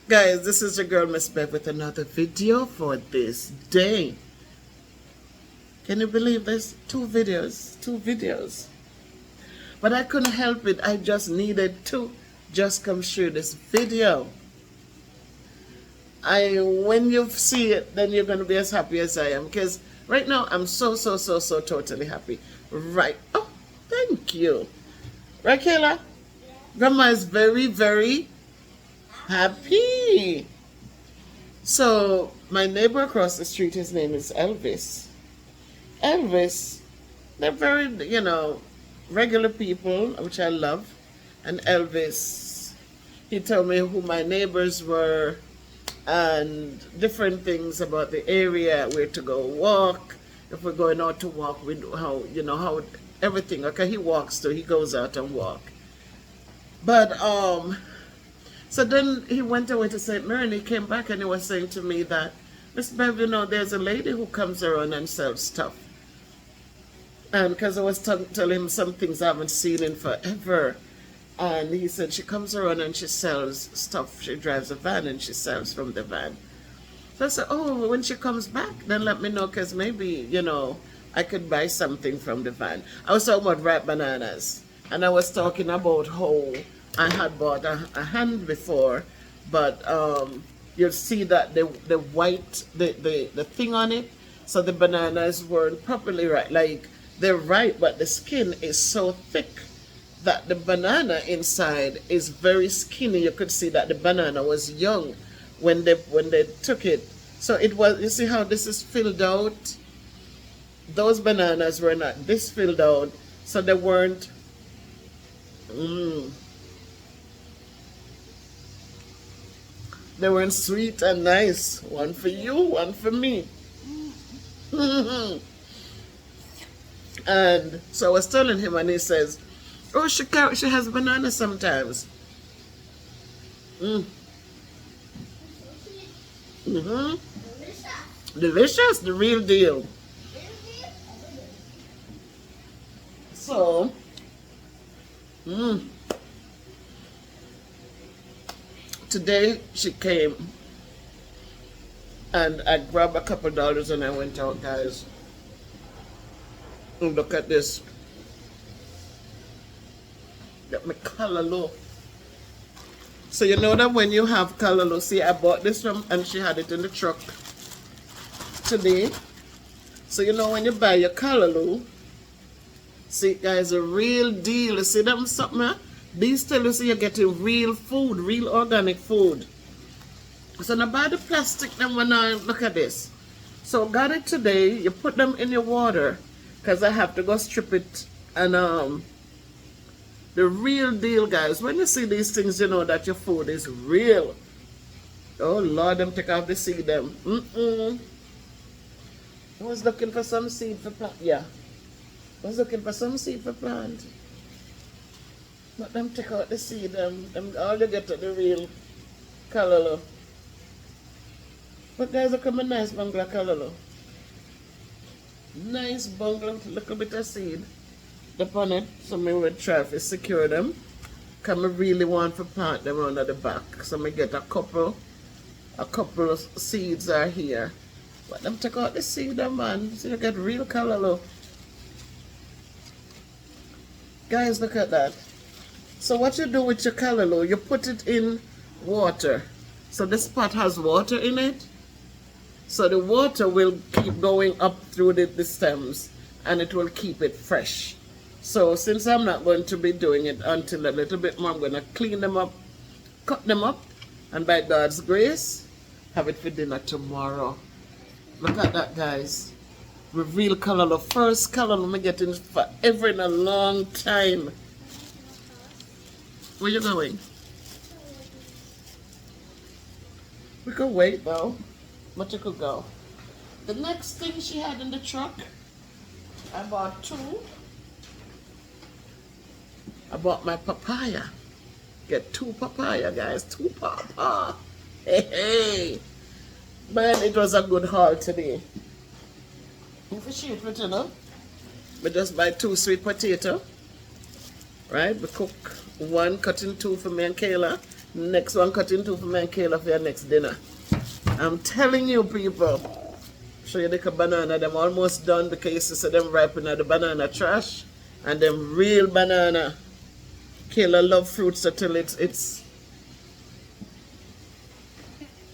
Guys, this is your girl Miss Bev with another video for this day. Can you believe this? Two videos. But I couldn't help it. I just needed to just come share this video. When you see it, then you're gonna be as happy as I am. Because right now I'm so totally happy. Right. Oh, thank you. Right, Kayla? Grandma is very happy. So my neighbor across the street, his name is Elvis. Elvis, they're very, regular people, which I love. And Elvis, he told me who my neighbors were and different things about the area, where to go walk. If we're going out to walk, we know how everything. Okay, he walks too. He goes out and walk. But so then he went away to St. Mary, and he came back and he was saying to me that, Miss Bev, there's a lady who comes around and sells stuff. And because I was telling him some things I haven't seen in forever. And he said she comes around and she sells stuff. She drives a van and she sells from the van. So I said, oh, when she comes back, then let me know, because maybe, I could buy something from the van. I was talking about ripe bananas. And I was talking about how I had bought a hand before, but you'll see that the white, the thing on it, so the bananas weren't properly right. Like, they're ripe, but the skin is so thick that the banana inside is very skinny. You could see that the banana was young when they took it. So it was, you see how this is filled out? Those bananas were not this filled out, so they weren't they weren't sweet and nice. One for you, one for me. And so I was telling him, and he says, oh, she has banana sometimes. Delicious, the real deal. So today she came and I grabbed a couple dollars and I went out, guys. And look at this. Got my calaloo. So you know that when you have calaloo, see, I bought this from, and she had it in the truck today. So when you buy your calaloo, see, guys, a real deal. You see them something, huh? These tell you, see, you're getting real food, real organic food. So now buy the plastic them when I look at this. So got it today. You put them in your water, because I have to go strip it. And the real deal, guys, when you see these things, you know that your food is real. Oh Lord, them take off the seed them. I was looking for some seed for plant. Yeah, I was looking for some seed for plant. But them take out the seed, them all you get at the real calaloo. But guys, look at my nice bungalow calaloo. Nice bungalow, little bit of seed upon it, so I will try to secure them. Because I really want to plant them under the back. So I get a couple of seeds are here. But them take out the seed, man. So you get real calaloo. Guys, look at that. So what you do with your calaloo, you put it in water. So this pot has water in it. So the water will keep going up through the stems, and it will keep it fresh. So since I'm not going to be doing it until a little bit more, I'm going to clean them up, cut them up, and by God's grace, have it for dinner tomorrow. Look at that, guys. With real calaloo. First calaloo I'm getting forever in a long time. Where you going? We could wait though, but you could go. The next thing she had in the truck, I bought two. I bought my papaya. Get two papaya, guys. Two papa. Hey. Man, it was a good haul today. If you shoot it, we just buy 2 sweet potato. Right? We cook one, cut in 2 for me and Kayla. Next one cut into for me and Kayla for your next dinner. I'm telling you people. Show you the banana, them almost done because you see them ripen at the banana trash. And them real banana. Kayla love fruits until it's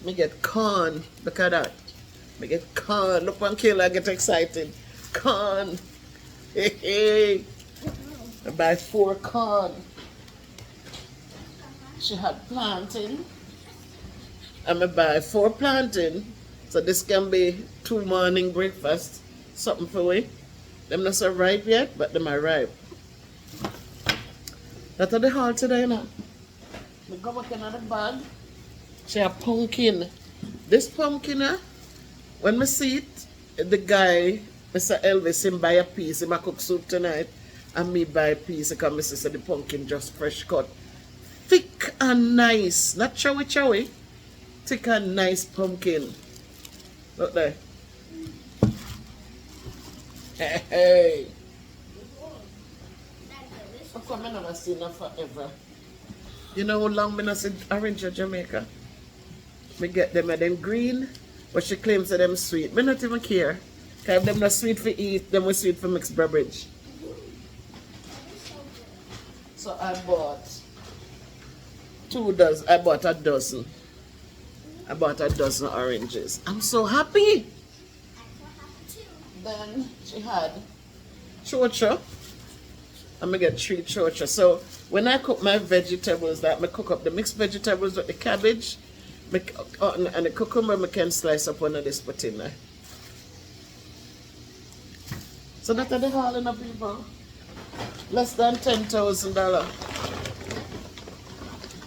me get corn. Look at that. Me get corn. Look when Kayla get excited. Corn. Hey, hey. I buy 4 corn. She had plantain. I'm going to buy 4 plantain. So this can be 2 morning breakfast. Something for we. Them not so ripe yet, but them are ripe. That's the haul today now. We go back in the bag. She a pumpkin. This pumpkin, when I see it, the guy, Mr. Elvis, him buy a piece. He might cook soup tonight. And me buy a piece because I see the pumpkin just fresh cut. Thick and nice. Not chowy chowy. Thick and nice pumpkin. Look there. Hey, hey. How come I never seen her forever? You know how long I not see orange in Jamaica? Me get them and them green, but she claims that them sweet. Me not even care. Because if them not sweet for eat, them was sweet for mixed beverage. So I bought 2 dozen. I bought a dozen. I bought a dozen oranges. I'm so happy. Then she had chocha. I'm gonna get 3 chocha. So when I cook my vegetables, that I cook up the mixed vegetables with the cabbage, and the cucumber I can slice up under this pot in there. So that's the hauling of people. Less than $10,000.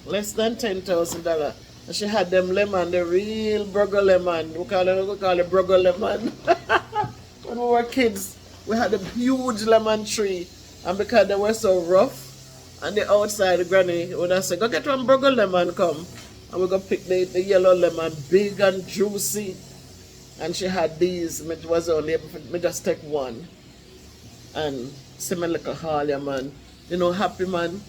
Less than $10,000. And she had them lemon, the real burger lemon. We call it burger lemon. When we were kids, we had a huge lemon tree. And because they were so rough, and the outside, the granny would have said, go get one burger lemon, come. And we're going to pick the yellow lemon, big and juicy. And she had these. It was only, me just take one. And see my little Harley, man. You know, happy, man.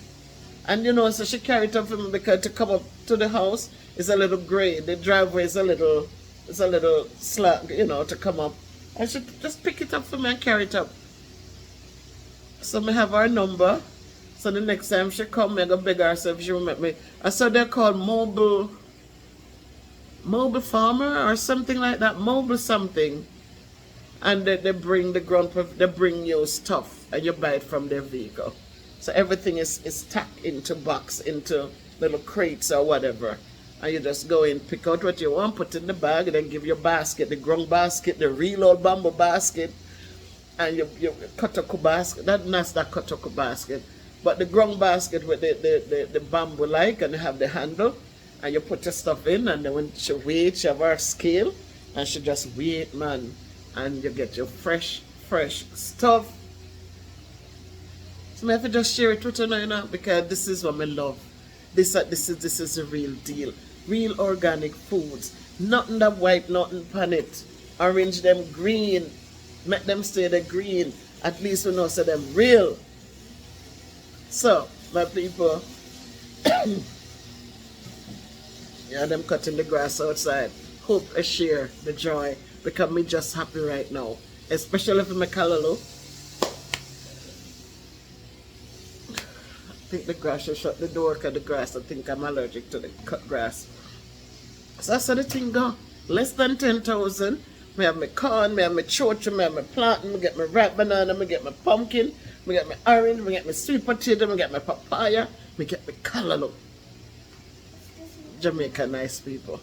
And you know, so she carried it up for me because to come up to the house is a little grade. The driveway is a little slack, you know, to come up. And she just pick it up for me and carry it up. So me have her number. So the next time she come, I go beg her so if she will make me. I saw they're called mobile farmer or something like that. Mobile something. And they bring they bring you stuff and you buy it from their vehicle. So everything is tacked into box, into little crates or whatever. And you just go in, pick out what you want, put in the bag, and then give your basket, the grung basket, the real old bamboo basket, and you kotoku basket. That's not that kotoku basket, but the grung basket with the bamboo like, and you have the handle, and you put your stuff in, and then when she weighs, she have her scale, and she just weigh it, man. And you get your fresh stuff. So I have to just share it with you now because this is what I love. This is the real deal. Real organic foods. Nothing that white, nothing pan it. Orange them green. Make them stay the green. At least we know so them real. So, my people, yeah, them cutting the grass outside. Hope I share the joy because me just happy right now. Especially for my calaloo. I think the grass should shut the door because the grass, I think I'm allergic to the cut grass. So that's how the thing go. Less than 10,000. I have my corn, I have my chocha, I have my plantain, I get my ripe banana, I get my pumpkin, I get my orange, I get my sweet potato, I get my papaya, I get my calaloo. Jamaica nice people.